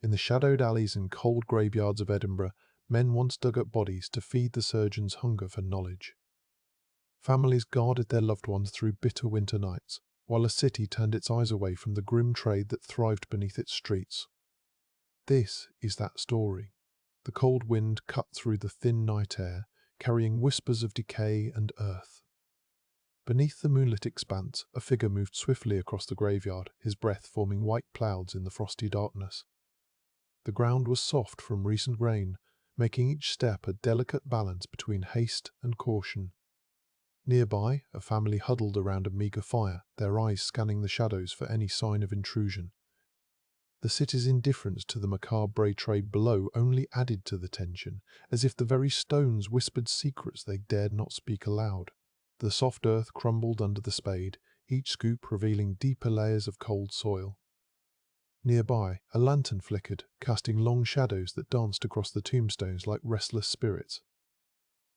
In the shadowed alleys and cold graveyards of Edinburgh, men once dug up bodies to feed the surgeon's hunger for knowledge. Families guarded their loved ones through bitter winter nights, while a city turned its eyes away from the grim trade that thrived beneath its streets. This is that story. The cold wind cut through the thin night air, carrying whispers of decay and earth. Beneath the moonlit expanse, a figure moved swiftly across the graveyard, his breath forming white clouds in the frosty darkness. The ground was soft from recent rain, making each step a delicate balance between haste and caution. Nearby, a family huddled around a meagre fire, their eyes scanning the shadows for any sign of intrusion. The city's indifference to the macabre trade below only added to the tension, as if the very stones whispered secrets they dared not speak aloud. The soft earth crumbled under the spade, each scoop revealing deeper layers of cold soil. Nearby, a lantern flickered, casting long shadows that danced across the tombstones like restless spirits.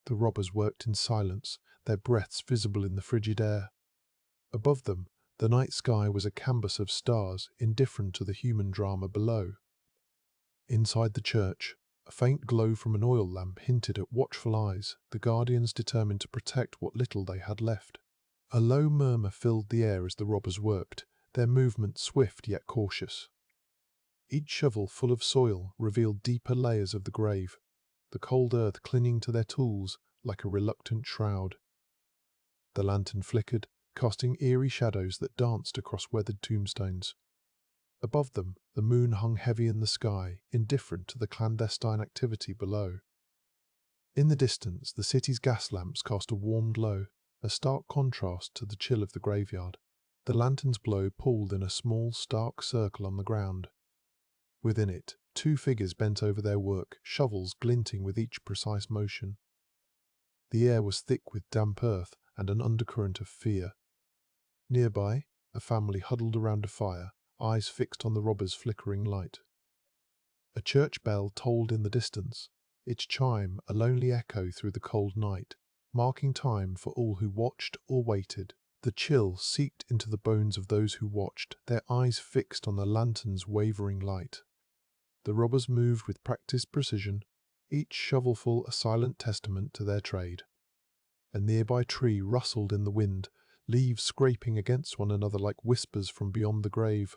The robbers worked in silence, their breaths visible in the frigid air. Above them, the night sky was a canvas of stars, indifferent to the human drama below. Inside the church, a faint glow from an oil lamp hinted at watchful eyes, the guardians determined to protect what little they had left. A low murmur filled the air as the robbers worked, their movements swift yet cautious. Each shovel full of soil revealed deeper layers of the grave, the cold earth clinging to their tools like a reluctant shroud. The lantern flickered, casting eerie shadows that danced across weathered tombstones. Above them, the moon hung heavy in the sky, indifferent to the clandestine activity below. In the distance, the city's gas lamps cast a warm glow, a stark contrast to the chill of the graveyard. The lantern's glow pooled in a small, stark circle on the ground. Within it, two figures bent over their work, shovels glinting with each precise motion. The air was thick with damp earth and an undercurrent of fear. Nearby, a family huddled around a fire, eyes fixed on the robber's flickering light. A church bell tolled in the distance, its chime a lonely echo through the cold night, marking time for all who watched or waited. The chill seeped into the bones of those who watched, their eyes fixed on the lantern's wavering light. The robbers moved with practiced precision, each shovelful a silent testament to their trade. A nearby tree rustled in the wind, leaves scraping against one another like whispers from beyond the grave.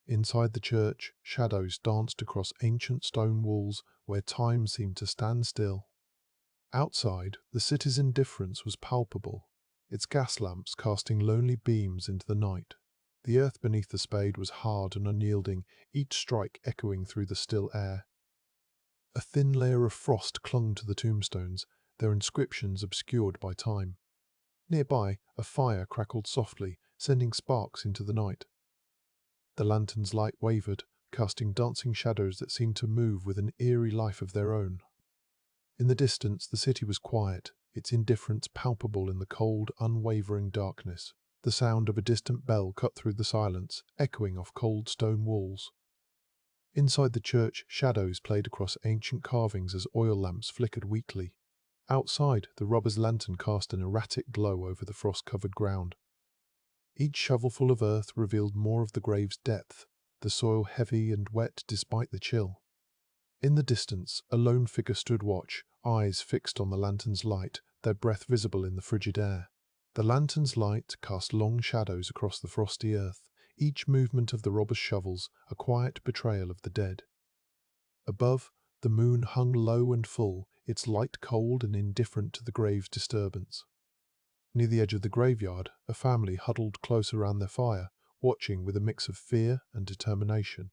Inside the church, shadows danced across ancient stone walls where time seemed to stand still. Outside, the city's indifference was palpable, its gas lamps casting lonely beams into the night. The earth beneath the spade was hard and unyielding, each strike echoing through the still air. A thin layer of frost clung to the tombstones, their inscriptions obscured by time. Nearby, a fire crackled softly, sending sparks into the night. The lantern's light wavered, casting dancing shadows that seemed to move with an eerie life of their own. In the distance, the city was quiet, its indifference palpable in the cold, unwavering darkness. The sound of a distant bell cut through the silence, echoing off cold stone walls. Inside the church, shadows played across ancient carvings as oil lamps flickered weakly. Outside, the robber's lantern cast an erratic glow over the frost-covered ground. Each shovelful of earth revealed more of the grave's depth, the soil heavy and wet despite the chill. In the distance, a lone figure stood watch, eyes fixed on the lantern's light, their breath visible in the frigid air. The lantern's light cast long shadows across the frosty earth, each movement of the robber's shovels a quiet betrayal of the dead. Above, the moon hung low and full, its light cold and indifferent to the grave's disturbance. Near the edge of the graveyard, a family huddled close around their fire, watching with a mix of fear and determination.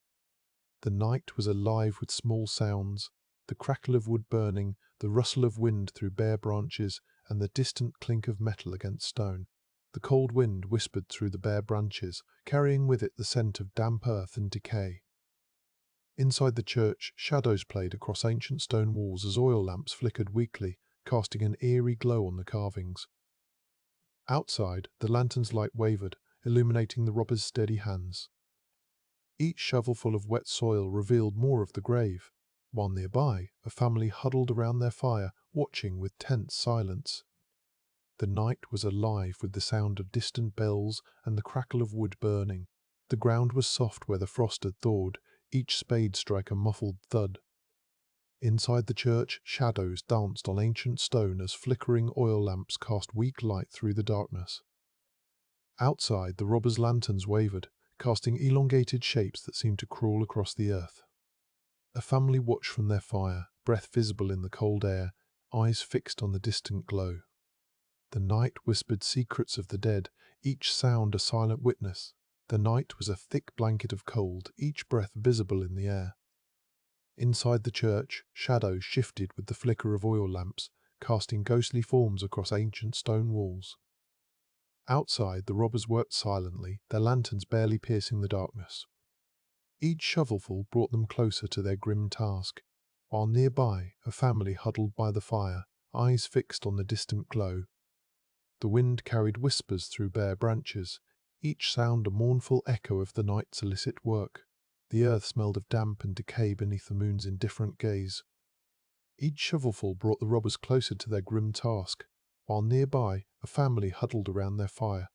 The night was alive with small sounds, the crackle of wood burning, the rustle of wind through bare branches, and the distant clink of metal against stone. The cold wind whispered through the bare branches, carrying with it the scent of damp earth and decay. Inside the church, shadows played across ancient stone walls as oil lamps flickered weakly, casting an eerie glow on the carvings. Outside, the lantern's light wavered, illuminating the robber's steady hands. Each shovelful of wet soil revealed more of the grave, while nearby, a family huddled around their fire, watching with tense silence. The night was alive with the sound of distant bells and the crackle of wood burning. The ground was soft where the frost had thawed, each spade strike a muffled thud. Inside the church, shadows danced on ancient stone as flickering oil lamps cast weak light through the darkness. Outside, the robbers' lanterns wavered, casting elongated shapes that seemed to crawl across the earth. A family watched from their fire, breath visible in the cold air, eyes fixed on the distant glow. The night whispered secrets of the dead, each sound a silent witness. The night was a thick blanket of cold, each breath visible in the air. Inside the church, shadows shifted with the flicker of oil lamps, casting ghostly forms across ancient stone walls. Outside, the robbers worked silently, their lanterns barely piercing the darkness. Each shovelful brought them closer to their grim task, while nearby, a family huddled by the fire, eyes fixed on the distant glow. The wind carried whispers through bare branches, each sound a mournful echo of the night's illicit work. The earth smelled of damp and decay beneath the moon's indifferent gaze. Each shovelful brought the robbers closer to their grim task, while nearby, a family huddled around their fire.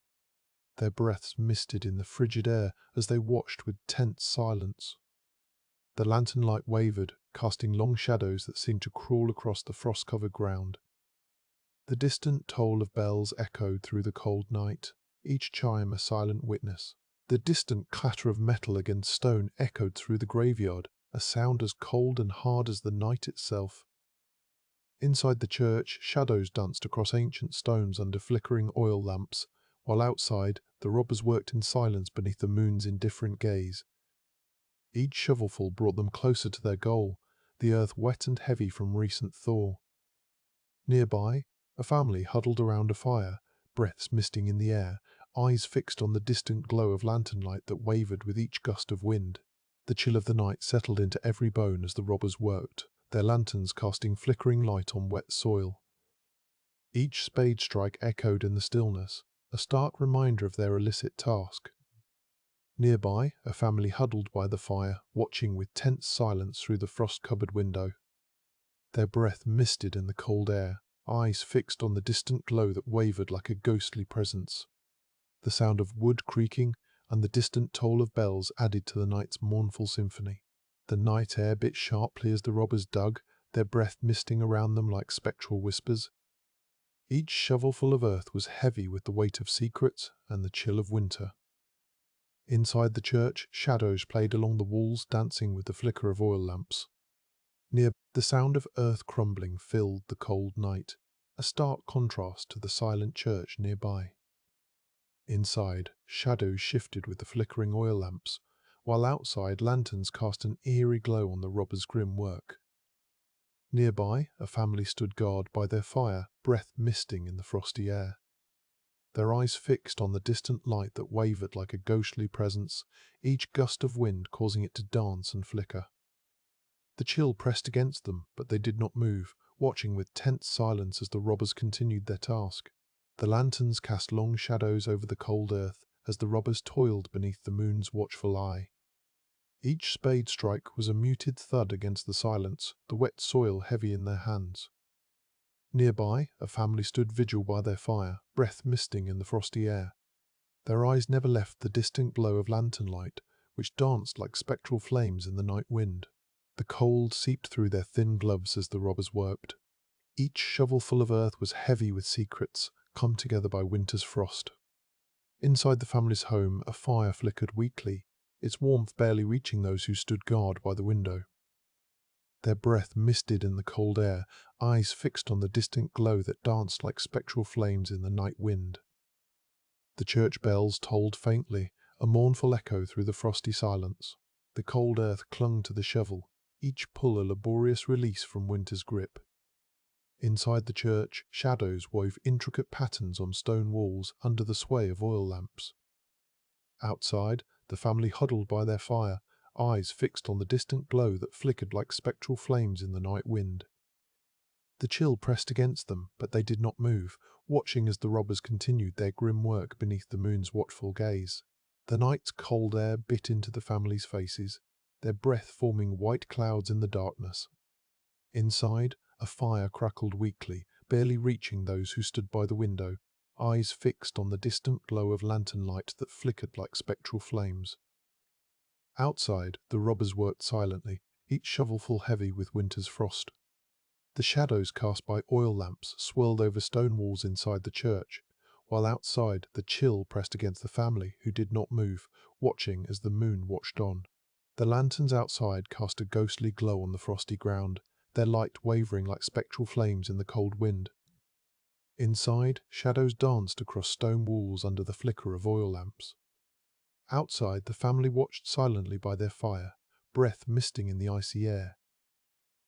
Their breaths misted in the frigid air as they watched with tense silence. The lantern light wavered, casting long shadows that seemed to crawl across the frost-covered ground. The distant toll of bells echoed through the cold night, each chime a silent witness. The distant clatter of metal against stone echoed through the graveyard, a sound as cold and hard as the night itself. Inside the church, shadows danced across ancient stones under flickering oil lamps, while outside, the robbers worked in silence beneath the moon's indifferent gaze. Each shovelful brought them closer to their goal, the earth wet and heavy from recent thaw. Nearby, a family huddled around a fire, breaths misting in the air, eyes fixed on the distant glow of lantern light that wavered with each gust of wind. The chill of the night settled into every bone as the robbers worked, their lanterns casting flickering light on wet soil. Each spade strike echoed in the stillness, a stark reminder of their illicit task. Nearby, a family huddled by the fire, watching with tense silence through the frost-covered window. Their breath misted in the cold air, eyes fixed on the distant glow that wavered like a ghostly presence. The sound of wood creaking and the distant toll of bells added to the night's mournful symphony. The night air bit sharply as the robbers dug, their breath misting around them like spectral whispers. Each shovelful of earth was heavy with the weight of secrets and the chill of winter. Inside the church, shadows played along the walls, dancing with the flicker of oil lamps. Near, the sound of earth crumbling filled the cold night, a stark contrast to the silent church nearby. Inside, shadows shifted with the flickering oil lamps, while outside lanterns cast an eerie glow on the robbers' grim work. Nearby, a family stood guard by their fire, breath misting in the frosty air. Their eyes fixed on the distant light that wavered like a ghostly presence, each gust of wind causing it to dance and flicker. The chill pressed against them, but they did not move, watching with tense silence as the robbers continued their task. The lanterns cast long shadows over the cold earth as the robbers toiled beneath the moon's watchful eye. Each spade strike was a muted thud against the silence, the wet soil heavy in their hands. Nearby, a family stood vigil by their fire, breath misting in the frosty air. Their eyes never left the distant glow of lantern light, which danced like spectral flames in the night wind. The cold seeped through their thin gloves as the robbers worked. Each shovelful of earth was heavy with secrets, come together by winter's frost. Inside the family's home, a fire flickered weakly, its warmth barely reaching those who stood guard by the window. Their breath misted in the cold air, eyes fixed on the distant glow that danced like spectral flames in the night wind. The church bells tolled faintly, a mournful echo through the frosty silence. The cold earth clung to the shovel, each pull a laborious release from winter's grip. Inside the church, shadows wove intricate patterns on stone walls under the sway of oil lamps. Outside, the family huddled by their fire, eyes fixed on the distant glow that flickered like spectral flames in the night wind. The chill pressed against them, but they did not move, watching as the robbers continued their grim work beneath the moon's watchful gaze. The night's cold air bit into the family's faces, their breath forming white clouds in the darkness. Inside, a fire crackled weakly, barely reaching those who stood by the window, eyes fixed on the distant glow of lantern light that flickered like spectral flames. Outside, the robbers worked silently, each shovelful heavy with winter's frost. The shadows cast by oil lamps swirled over stone walls inside the church, while outside the chill pressed against the family, who did not move, watching as the moon watched on. The lanterns outside cast a ghostly glow on the frosty ground, their light wavering like spectral flames in the cold wind. Inside, shadows danced across stone walls under the flicker of oil lamps. Outside, the family watched silently by their fire, breath misting in the icy air.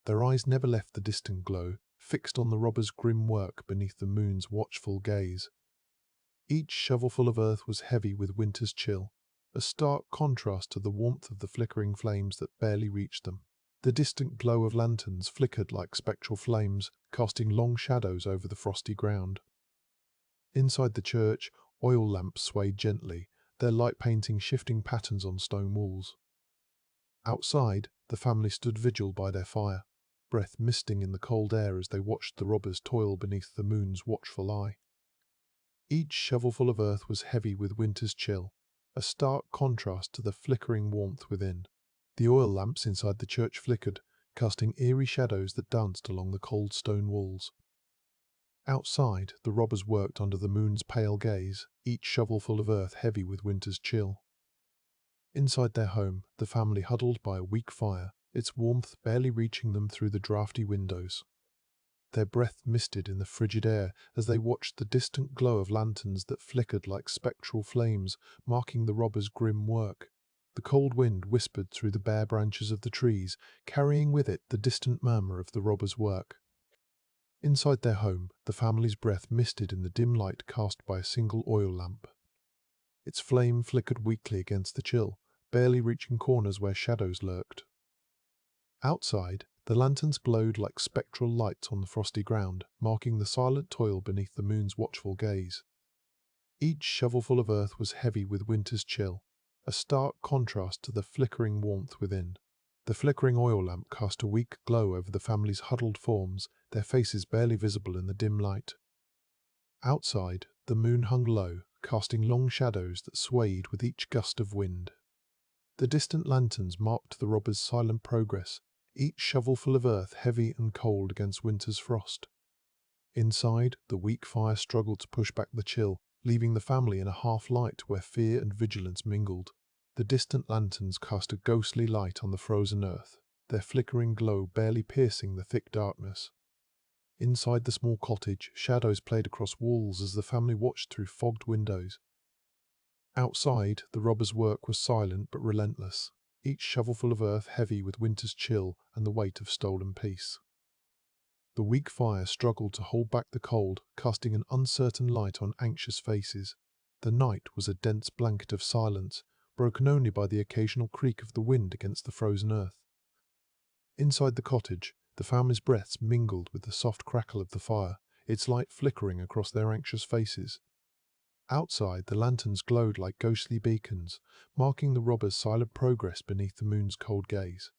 Their eyes never left the distant glow, fixed on the robbers' grim work beneath the moon's watchful gaze. Each shovelful of earth was heavy with winter's chill, a stark contrast to the warmth of the flickering flames that barely reached them. The distant glow of lanterns flickered like spectral flames, casting long shadows over the frosty ground. Inside the church, oil lamps swayed gently, their light painting shifting patterns on stone walls. Outside, the family stood vigil by their fire, breath misting in the cold air as they watched the robbers toil beneath the moon's watchful eye. Each shovelful of earth was heavy with winter's chill, a stark contrast to the flickering warmth within. The oil lamps inside the church flickered, casting eerie shadows that danced along the cold stone walls. Outside, the robbers worked under the moon's pale gaze, each shovelful of earth heavy with winter's chill. Inside their home, the family huddled by a weak fire, its warmth barely reaching them through the drafty windows. Their breath misted in the frigid air as they watched the distant glow of lanterns that flickered like spectral flames, marking the robbers' grim work. The cold wind whispered through the bare branches of the trees, carrying with it the distant murmur of the robbers' work. Inside their home, the family's breath misted in the dim light cast by a single oil lamp. Its flame flickered weakly against the chill, barely reaching corners where shadows lurked. Outside, the lanterns glowed like spectral lights on the frosty ground, marking the silent toil beneath the moon's watchful gaze. Each shovelful of earth was heavy with winter's chill, a stark contrast to the flickering warmth within. The flickering oil lamp cast a weak glow over the family's huddled forms, their faces barely visible in the dim light. Outside, the moon hung low, casting long shadows that swayed with each gust of wind. The distant lanterns marked the robbers' silent progress, each shovelful of earth heavy and cold against winter's frost. Inside, the weak fire struggled to push back the chill, leaving the family in a half-light where fear and vigilance mingled. The distant lanterns cast a ghostly light on the frozen earth, their flickering glow barely piercing the thick darkness. Inside the small cottage, shadows played across walls as the family watched through fogged windows. Outside, the robbers' work was silent but relentless, each shovelful of earth heavy with winter's chill and the weight of stolen peace. The weak fire struggled to hold back the cold, casting an uncertain light on anxious faces. The night was a dense blanket of silence, broken only by the occasional creak of the wind against the frozen earth. Inside the cottage, the family's breaths mingled with the soft crackle of the fire, its light flickering across their anxious faces. Outside, the lanterns glowed like ghostly beacons, marking the robbers' silent progress beneath the moon's cold gaze.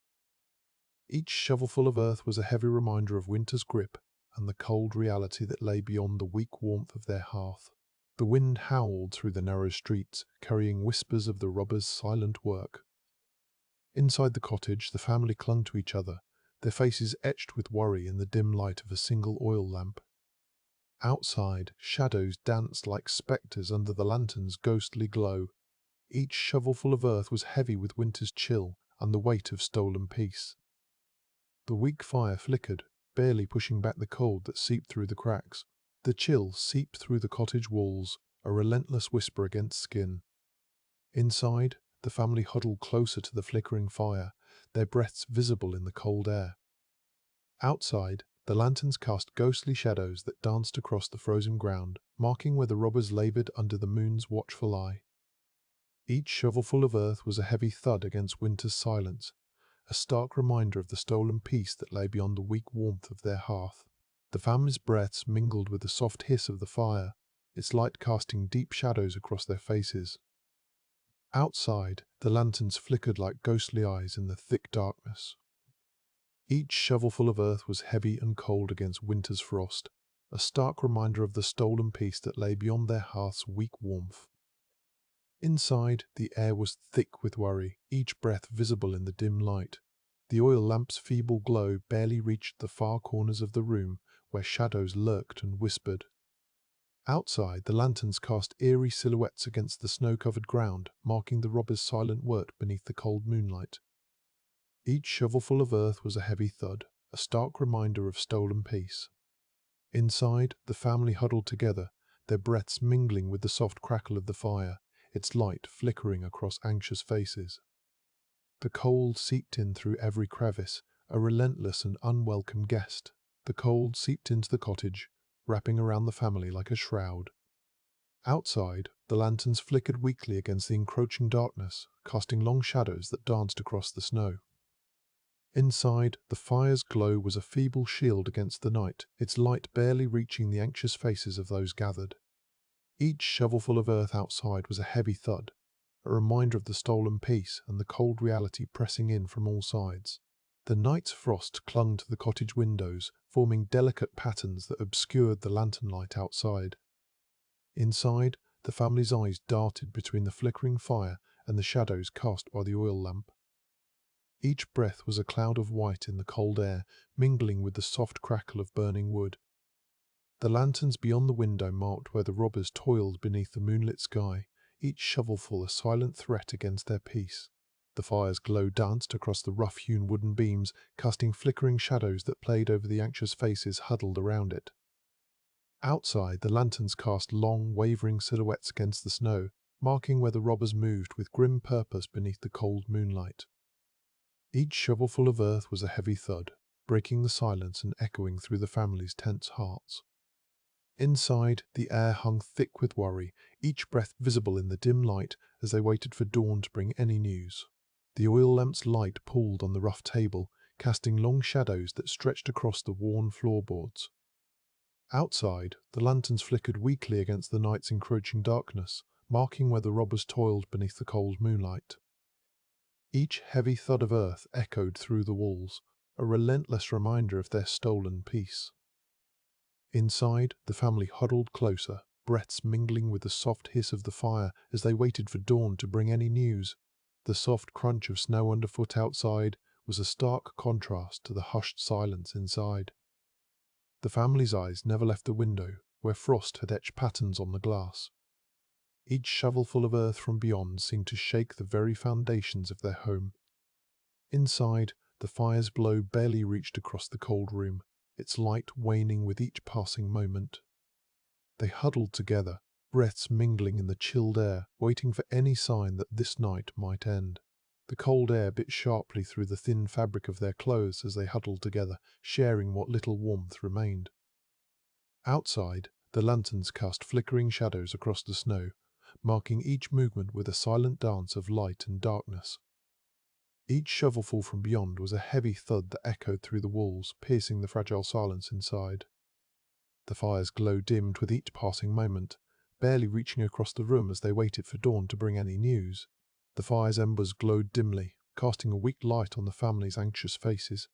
Each shovelful of earth was a heavy reminder of winter's grip and the cold reality that lay beyond the weak warmth of their hearth. The wind howled through the narrow streets, carrying whispers of the robbers' silent work. Inside the cottage, the family clung to each other, their faces etched with worry in the dim light of a single oil lamp. Outside, shadows danced like spectres under the lantern's ghostly glow. Each shovelful of earth was heavy with winter's chill and the weight of stolen peace. The weak fire flickered, barely pushing back the cold that seeped through the cracks. The chill seeped through the cottage walls, a relentless whisper against skin. Inside, the family huddled closer to the flickering fire, their breaths visible in the cold air. Outside, the lanterns cast ghostly shadows that danced across the frozen ground, marking where the robbers labored under the moon's watchful eye. Each shovelful of earth was a heavy thud against winter's silence, a stark reminder of the stolen peace that lay beyond the weak warmth of their hearth. The family's breaths mingled with the soft hiss of the fire, its light casting deep shadows across their faces. Outside, the lanterns flickered like ghostly eyes in the thick darkness. Each shovelful of earth was heavy and cold against winter's frost, a stark reminder of the stolen peace that lay beyond their hearth's weak warmth. Inside, the air was thick with worry, each breath visible in the dim light. The oil lamp's feeble glow barely reached the far corners of the room, where shadows lurked and whispered. Outside, the lanterns cast eerie silhouettes against the snow-covered ground, marking the robbers' silent work beneath the cold moonlight. Each shovelful of earth was a heavy thud, a stark reminder of stolen peace. Inside, the family huddled together, their breaths mingling with the soft crackle of the fire, its light flickering across anxious faces. The cold seeped in through every crevice, a relentless and unwelcome guest. The cold seeped into the cottage, wrapping around the family like a shroud. Outside, the lanterns flickered weakly against the encroaching darkness, casting long shadows that danced across the snow. Inside, the fire's glow was a feeble shield against the night, its light barely reaching the anxious faces of those gathered. Each shovelful of earth outside was a heavy thud, a reminder of the stolen peace and the cold reality pressing in from all sides. The night's frost clung to the cottage windows, forming delicate patterns that obscured the lantern light outside. Inside, the family's eyes darted between the flickering fire and the shadows cast by the oil lamp. Each breath was a cloud of white in the cold air, mingling with the soft crackle of burning wood. The lanterns beyond the window marked where the robbers toiled beneath the moonlit sky, each shovelful a silent threat against their peace. The fire's glow danced across the rough-hewn wooden beams, casting flickering shadows that played over the anxious faces huddled around it. Outside, the lanterns cast long, wavering silhouettes against the snow, marking where the robbers moved with grim purpose beneath the cold moonlight. Each shovelful of earth was a heavy thud, breaking the silence and echoing through the family's tense hearts. Inside, the air hung thick with worry, each breath visible in the dim light as they waited for dawn to bring any news. The oil lamp's light pooled on the rough table, casting long shadows that stretched across the worn floorboards. Outside, the lanterns flickered weakly against the night's encroaching darkness, marking where the robbers toiled beneath the cold moonlight. Each heavy thud of earth echoed through the walls, a relentless reminder of their stolen peace. Inside, the family huddled closer, breaths mingling with the soft hiss of the fire as they waited for dawn to bring any news. The soft crunch of snow underfoot outside was a stark contrast to the hushed silence inside. The family's eyes never left the window, where frost had etched patterns on the glass. Each shovelful of earth from beyond seemed to shake the very foundations of their home. Inside, the fire's glow barely reached across the cold room, its light waning with each passing moment. They huddled together, breaths mingling in the chilled air, waiting for any sign that this night might end. The cold air bit sharply through the thin fabric of their clothes as they huddled together, sharing what little warmth remained. Outside, the lanterns cast flickering shadows across the snow, marking each movement with a silent dance of light and darkness. Each shovelful from beyond was a heavy thud that echoed through the walls, piercing the fragile silence inside. The fire's glow dimmed with each passing moment, barely reaching across the room as they waited for dawn to bring any news. The fire's embers glowed dimly, casting a weak light on the family's anxious faces.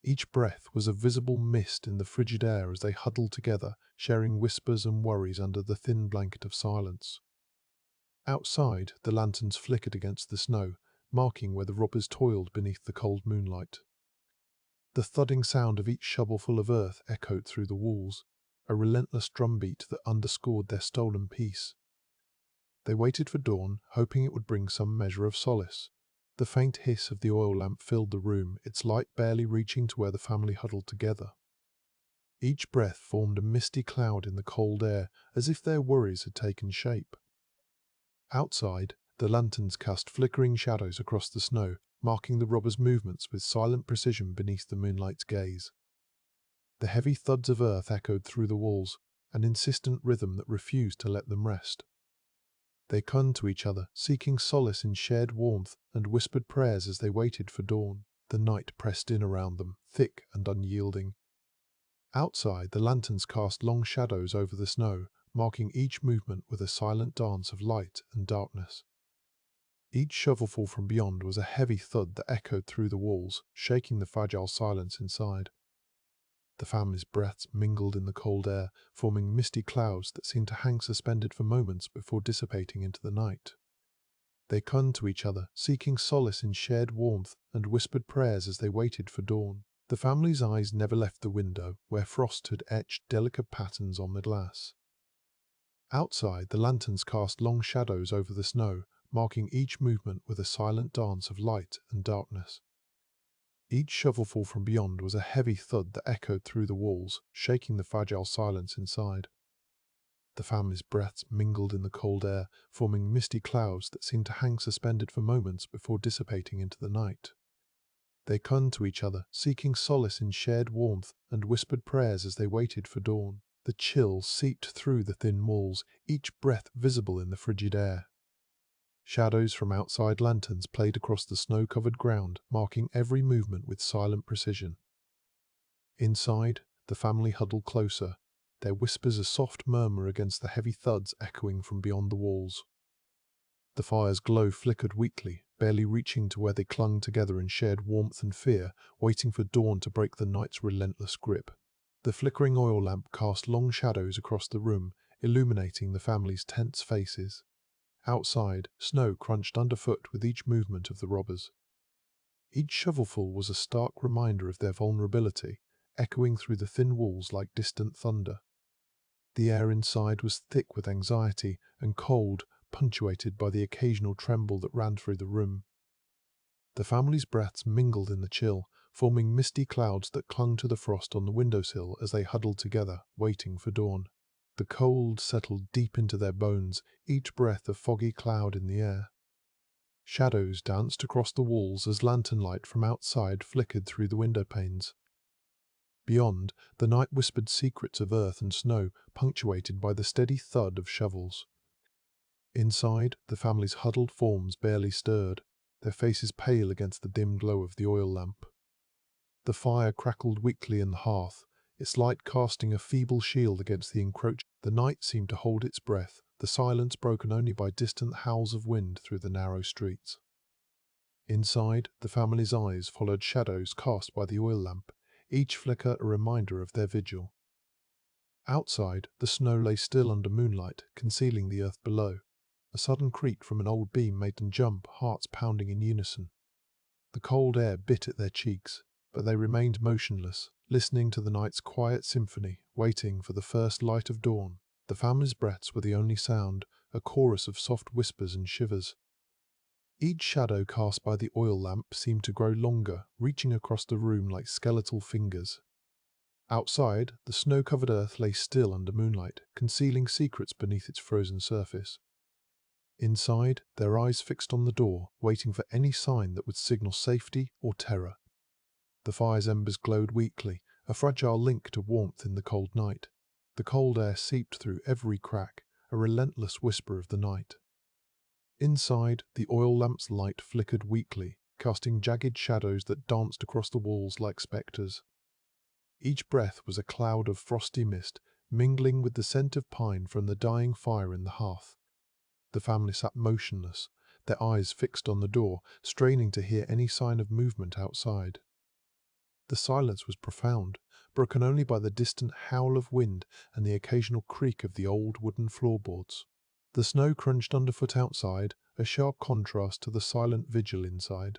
Each breath was a visible mist in the frigid air as they huddled together, sharing whispers and worries under the thin blanket of silence. Outside, the lanterns flickered against the snow, marking where the robbers toiled beneath the cold moonlight. The thudding sound of each shovelful of earth echoed through the walls, a relentless drumbeat that underscored their stolen peace. They waited for dawn, hoping it would bring some measure of solace. The faint hiss of the oil lamp filled the room, its light barely reaching to where the family huddled together. Each breath formed a misty cloud in the cold air, as if their worries had taken shape. Outside, the lanterns cast flickering shadows across the snow, marking the robbers' movements with silent precision beneath the moonlight's gaze. The heavy thuds of earth echoed through the walls, an insistent rhythm that refused to let them rest. They clung to each other, seeking solace in shared warmth, and whispered prayers as they waited for dawn. The night pressed in around them, thick and unyielding. Outside, the lanterns cast long shadows over the snow, marking each movement with a silent dance of light and darkness. Each shovelful from beyond was a heavy thud that echoed through the walls, shaking the fragile silence inside. The family's breaths mingled in the cold air, forming misty clouds that seemed to hang suspended for moments before dissipating into the night. They clung to each other, seeking solace in shared warmth, and whispered prayers as they waited for dawn. The family's eyes never left the window, where frost had etched delicate patterns on the glass. Outside, the lanterns cast long shadows over the snow, marking each movement with a silent dance of light and darkness. Each shovelful from beyond was a heavy thud that echoed through the walls, shaking the fragile silence inside. The family's breaths mingled in the cold air, forming misty clouds that seemed to hang suspended for moments before dissipating into the night. They clung to each other, seeking solace in shared warmth, and whispered prayers as they waited for dawn. The chill seeped through the thin walls, each breath visible in the frigid air. Shadows from outside lanterns played across the snow-covered ground, marking every movement with silent precision. Inside, the family huddled closer, their whispers a soft murmur against the heavy thuds echoing from beyond the walls. The fire's glow flickered weakly, barely reaching to where they clung together in shared warmth and fear, waiting for dawn to break the night's relentless grip. The flickering oil lamp cast long shadows across the room, illuminating the family's tense faces. Outside, snow crunched underfoot with each movement of the robbers. Each shovelful was a stark reminder of their vulnerability, echoing through the thin walls like distant thunder. The air inside was thick with anxiety and cold, punctuated by the occasional tremble that ran through the room. The family's breaths mingled in the chill, forming misty clouds that clung to the frost on the windowsill as they huddled together, waiting for dawn. The cold settled deep into their bones, each breath a foggy cloud in the air. Shadows danced across the walls as lantern light from outside flickered through the window panes. Beyond, the night whispered secrets of earth and snow, punctuated by the steady thud of shovels. Inside, the family's huddled forms barely stirred, their faces pale against the dim glow of the oil lamp. The fire crackled weakly in the hearth, its light casting a feeble shield against the encroaching. The night seemed to hold its breath, the silence broken only by distant howls of wind through the narrow streets. Inside, the family's eyes followed shadows cast by the oil lamp, each flicker a reminder of their vigil. Outside, the snow lay still under moonlight, concealing the earth below. A sudden creak from an old beam made them jump, hearts pounding in unison. The cold air bit at their cheeks, but they remained motionless, listening to the night's quiet symphony, waiting for the first light of dawn. The family's breaths were the only sound, a chorus of soft whispers and shivers. Each shadow cast by the oil lamp seemed to grow longer, reaching across the room like skeletal fingers. Outside, the snow-covered earth lay still under moonlight, concealing secrets beneath its frozen surface. Inside, their eyes fixed on the door, waiting for any sign that would signal safety or terror. The fire's embers glowed weakly, a fragile link to warmth in the cold night. The cold air seeped through every crack, a relentless whisper of the night. Inside, the oil lamp's light flickered weakly, casting jagged shadows that danced across the walls like spectres. Each breath was a cloud of frosty mist, mingling with the scent of pine from the dying fire in the hearth. The family sat motionless, their eyes fixed on the door, straining to hear any sign of movement outside. The silence was profound, broken only by the distant howl of wind and the occasional creak of the old wooden floorboards. The snow crunched underfoot outside, a sharp contrast to the silent vigil inside.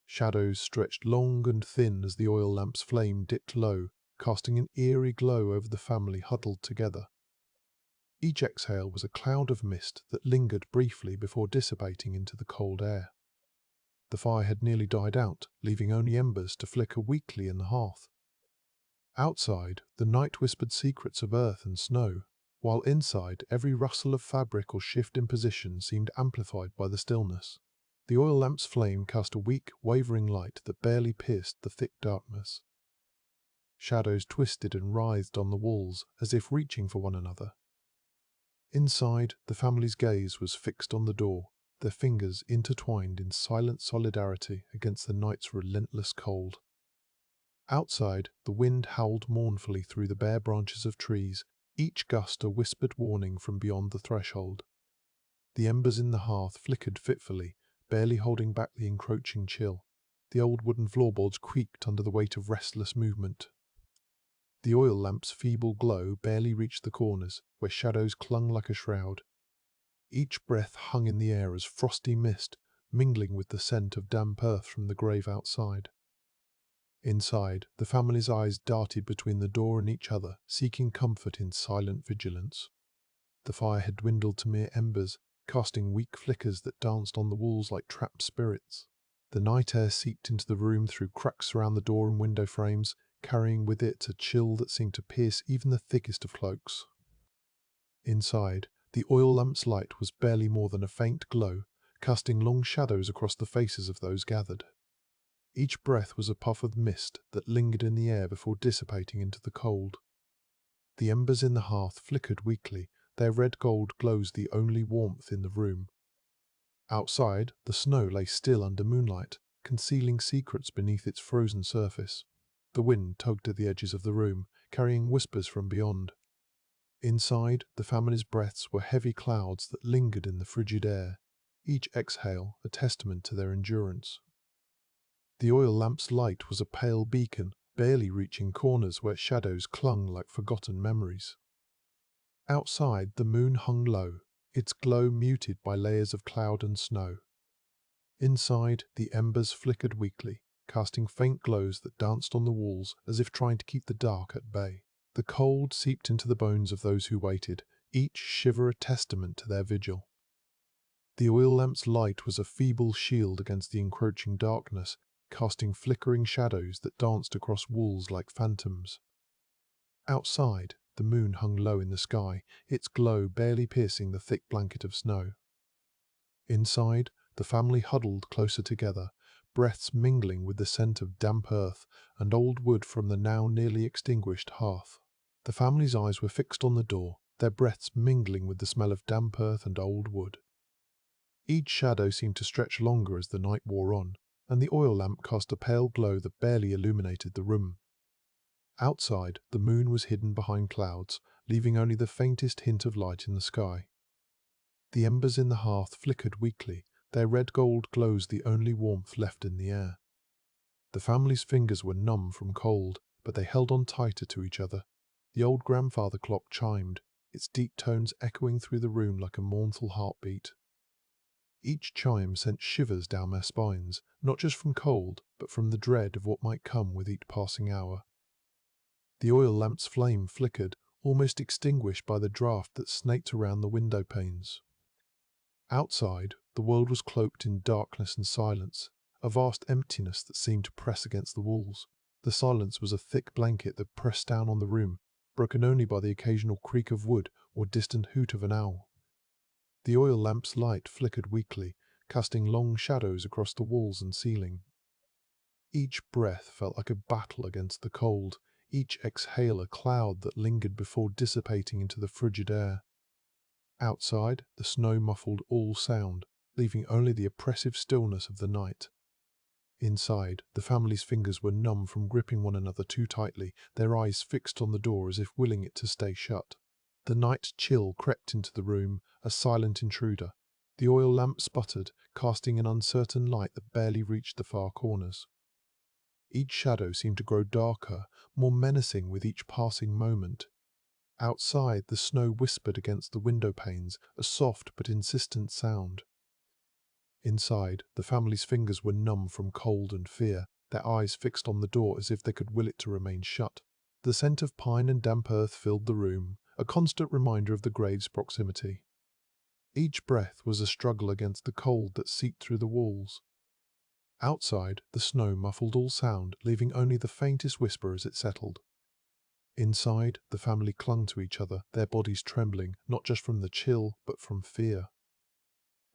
Shadows stretched long and thin as the oil lamp's flame dipped low, casting an eerie glow over the family huddled together. Each exhale was a cloud of mist that lingered briefly before dissipating into the cold air. The fire had nearly died out, leaving only embers to flicker weakly in the hearth. Outside, the night whispered secrets of earth and snow, while inside, every rustle of fabric or shift in position seemed amplified by the stillness. The oil lamp's flame cast a weak, wavering light that barely pierced the thick darkness. Shadows twisted and writhed on the walls, as if reaching for one another. Inside, the family's gaze was fixed on the door, their fingers intertwined in silent solidarity against the night's relentless cold. Outside, the wind howled mournfully through the bare branches of trees, each gust a whispered warning from beyond the threshold. The embers in the hearth flickered fitfully, barely holding back the encroaching chill. The old wooden floorboards creaked under the weight of restless movement. The oil lamp's feeble glow barely reached the corners, where shadows clung like a shroud. Each breath hung in the air as frosty mist, mingling with the scent of damp earth from the grave outside. Inside, the family's eyes darted between the door and each other, seeking comfort in silent vigilance. The fire had dwindled to mere embers, casting weak flickers that danced on the walls like trapped spirits. The night air seeped into the room through cracks around the door and window frames, carrying with it a chill that seemed to pierce even the thickest of cloaks. Inside, the oil lamp's light was barely more than a faint glow, casting long shadows across the faces of those gathered. Each breath was a puff of mist that lingered in the air before dissipating into the cold. The embers in the hearth flickered weakly, their red gold glows the only warmth in the room. Outside, the snow lay still under moonlight, concealing secrets beneath its frozen surface. The wind tugged at the edges of the room, carrying whispers from beyond. Inside, the family's breaths were heavy clouds that lingered in the frigid air, each exhale a testament to their endurance. The oil lamp's light was a pale beacon, barely reaching corners where shadows clung like forgotten memories. Outside, the moon hung low, its glow muted by layers of cloud and snow. Inside, the embers flickered weakly, casting faint glows that danced on the walls as if trying to keep the dark at bay. The cold seeped into the bones of those who waited, each shiver a testament to their vigil. The oil lamp's light was a feeble shield against the encroaching darkness, casting flickering shadows that danced across walls like phantoms. Outside, the moon hung low in the sky, its glow barely piercing the thick blanket of snow. Inside, the family huddled closer together, breaths mingling with the scent of damp earth and old wood from the now nearly extinguished hearth. The family's eyes were fixed on the door, their breaths mingling with the smell of damp earth and old wood. Each shadow seemed to stretch longer as the night wore on, and the oil lamp cast a pale glow that barely illuminated the room. Outside, the moon was hidden behind clouds, leaving only the faintest hint of light in the sky. The embers in the hearth flickered weakly, their red gold glows the only warmth left in the air. The family's fingers were numb from cold, but they held on tighter to each other. The old grandfather clock chimed, its deep tones echoing through the room like a mournful heartbeat. Each chime sent shivers down their spines, not just from cold, but from the dread of what might come with each passing hour. The oil lamp's flame flickered, almost extinguished by the draught that snaked around the window panes. Outside, the world was cloaked in darkness and silence, a vast emptiness that seemed to press against the walls. The silence was a thick blanket that pressed down on the room, broken only by the occasional creak of wood or distant hoot of an owl. The oil lamp's light flickered weakly, casting long shadows across the walls and ceiling. Each breath felt like a battle against the cold, each exhale a cloud that lingered before dissipating into the frigid air. Outside, the snow muffled all sound, leaving only the oppressive stillness of the night. Inside, the family's fingers were numb from gripping one another too tightly, their eyes fixed on the door as if willing it to stay shut. The night chill crept into the room, a silent intruder. The oil lamp sputtered, casting an uncertain light that barely reached the far corners. Each shadow seemed to grow darker, more menacing with each passing moment. Outside, the snow whispered against the window panes, a soft but insistent sound. Inside, the family's fingers were numb from cold and fear, their eyes fixed on the door as if they could will it to remain shut. The scent of pine and damp earth filled the room, a constant reminder of the grave's proximity. Each breath was a struggle against the cold that seeped through the walls. Outside, the snow muffled all sound, leaving only the faintest whisper as it settled. Inside, the family clung to each other, their bodies trembling, not just from the chill, but from fear.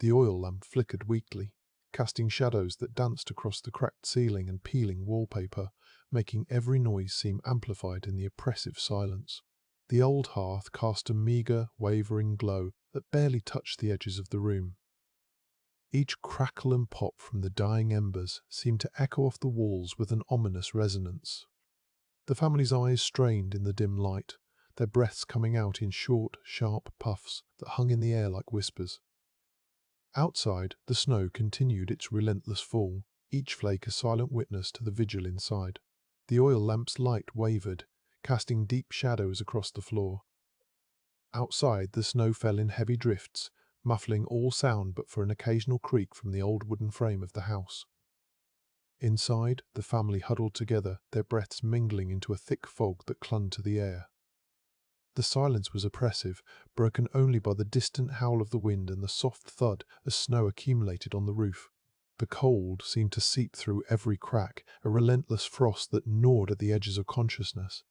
The oil lamp flickered weakly, casting shadows that danced across the cracked ceiling and peeling wallpaper, making every noise seem amplified in the oppressive silence. The old hearth cast a meagre, wavering glow that barely touched the edges of the room. Each crackle and pop from the dying embers seemed to echo off the walls with an ominous resonance. The family's eyes strained in the dim light, their breaths coming out in short, sharp puffs that hung in the air like whispers. Outside, the snow continued its relentless fall, each flake a silent witness to the vigil inside. The oil lamp's light wavered, casting deep shadows across the floor. Outside, the snow fell in heavy drifts, muffling all sound but for an occasional creak from the old wooden frame of the house. Inside, the family huddled together, their breaths mingling into a thick fog that clung to the air. The silence was oppressive, broken only by the distant howl of the wind and the soft thud as snow accumulated on the roof. The cold seemed to seep through every crack, a relentless frost that gnawed at the edges of consciousness.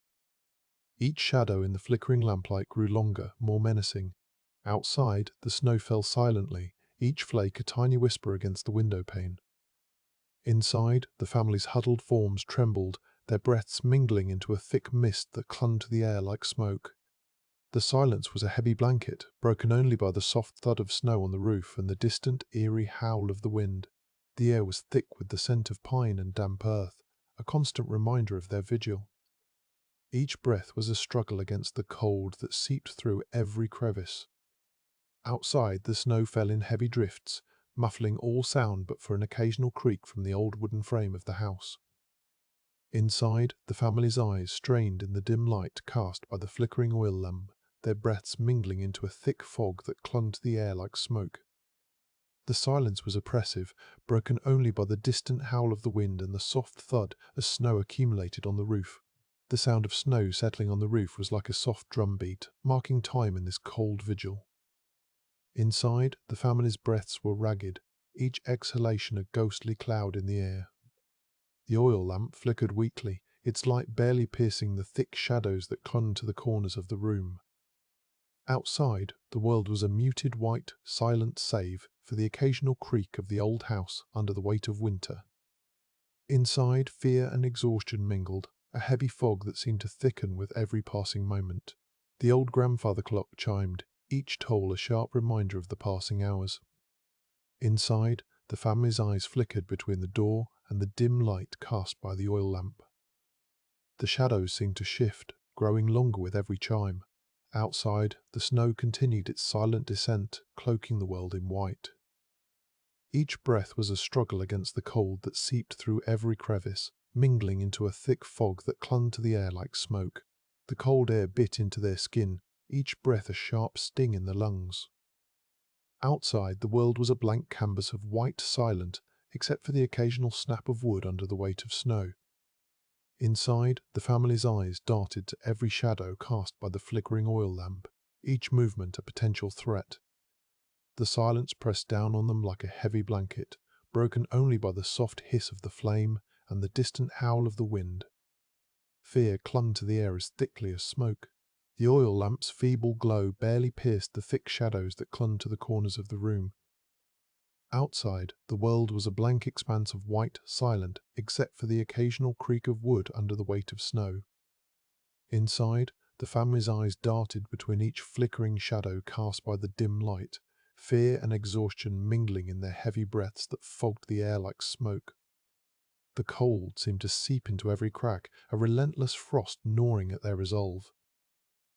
Each shadow in the flickering lamplight grew longer, more menacing. Outside, the snow fell silently, each flake a tiny whisper against the window pane. Inside, the family's huddled forms trembled, their breaths mingling into a thick mist that clung to the air like smoke. The silence was a heavy blanket, broken only by the soft thud of snow on the roof and the distant, eerie howl of the wind. The air was thick with the scent of pine and damp earth, a constant reminder of their vigil. Each breath was a struggle against the cold that seeped through every crevice. Outside, the snow fell in heavy drifts, muffling all sound but for an occasional creak from the old wooden frame of the house. Inside, the family's eyes strained in the dim light cast by the flickering oil lamp, their breaths mingling into a thick fog that clung to the air like smoke. The silence was oppressive, broken only by the distant howl of the wind and the soft thud as snow accumulated on the roof. The sound of snow settling on the roof was like a soft drum beat, marking time in this cold vigil. Inside, the family's breaths were ragged, each exhalation a ghostly cloud in the air. The oil lamp flickered weakly, its light barely piercing the thick shadows that clung to the corners of the room. Outside, the world was a muted white, silent save for the occasional creak of the old house under the weight of winter. Inside, fear and exhaustion mingled, a heavy fog that seemed to thicken with every passing moment. The old grandfather clock chimed, each toll a sharp reminder of the passing hours. Inside, the family's eyes flickered between the door and the dim light cast by the oil lamp. The shadows seemed to shift, growing longer with every chime. Outside, the snow continued its silent descent, cloaking the world in white. Each breath was a struggle against the cold that seeped through every crevice, mingling into a thick fog that clung to the air like smoke. The cold air bit into their skin, each breath a sharp sting in the lungs. Outside, the world was a blank canvas of white silent, except for the occasional snap of wood under the weight of snow. Inside, the family's eyes darted to every shadow cast by the flickering oil lamp, each movement a potential threat. The silence pressed down on them like a heavy blanket, broken only by the soft hiss of the flame and the distant howl of the wind. Fear clung to the air as thickly as smoke. The oil lamp's feeble glow barely pierced the thick shadows that clung to the corners of the room. Outside, the world was a blank expanse of white, silent, except for the occasional creak of wood under the weight of snow. Inside, the family's eyes darted between each flickering shadow cast by the dim light, fear and exhaustion mingling in their heavy breaths that fogged the air like smoke. The cold seemed to seep into every crack, a relentless frost gnawing at their resolve.